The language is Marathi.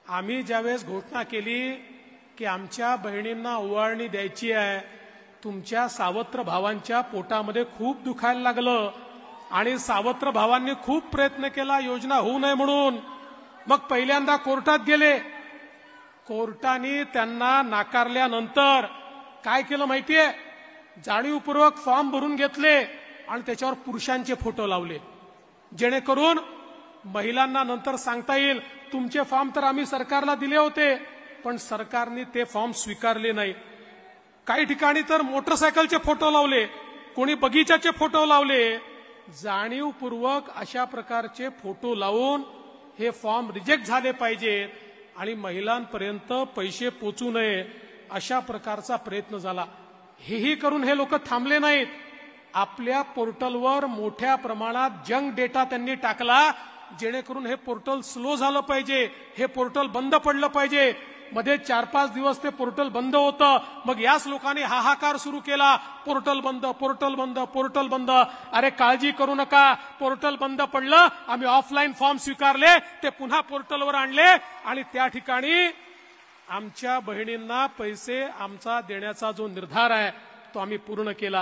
आम्ही ज्यावेळेस घोषणा केली की आमच्या बहिणींना ओवाळणी द्यायची आहे, तुमच्या सावत्र भावांच्या पोटामध्ये खूप दुखायला लागलं आणि सावत्र भावांनी खूप प्रयत्न केला योजना होऊ नये म्हणून. मग पहिल्यांदा कोर्टात गेले. कोर्टाने त्यांना नाकारल्यानंतर काय केलं माहितीये? जाणीवपूर्वक फॉर्म भरून घेतले आणि त्याच्यावर पुरुषांचे फोटो लावले, जेणेकरून महिलांना नंतर सांगता येईल तुमचे फॉर्म तर आम्ही सरकारला दिले होते, पण सरकारने ते फॉर्म स्वीकारले नाही. काही ठिकाणी तर मोटरसायकलचे फोटो लावले, कोणी बगीचाचे फोटो लावले. जाणीवपूर्वक अशा प्रकारचे फोटो लावून हे फॉर्म रिजेक्ट झाले पाहिजेत आणि महिलांपर्यंत पैसे पोचू नये अशा प्रकारचा प्रयत्न झाला. हेही करून हे लोक थांबले नाहीत. आपल्या पोर्टलवर मोठ्या प्रमाणात जंक डेटा त्यांनी टाकला, जेणेकरून हे पोर्टल स्लो झालं पाहिजे, हे पोर्टल बंद पडलं पाहिजे. मध्ये 4-5 दिवस ते पोर्टल बंद होतं. मग याच लोकांनी हाहाकार सुरू केला, पोर्टल बंद, पोर्टल बंद, पोर्टल बंद. अरे काळजी करू नका, पोर्टल बंद पडलं, आम्ही ऑफलाईन फॉर्म स्वीकारले, ते पुन्हा पोर्टलवर आणले आणि त्या ठिकाणी आमच्या बहिणींना पैसे आमचा देण्याचा जो निर्धार आहे तो आम्ही पूर्ण केला.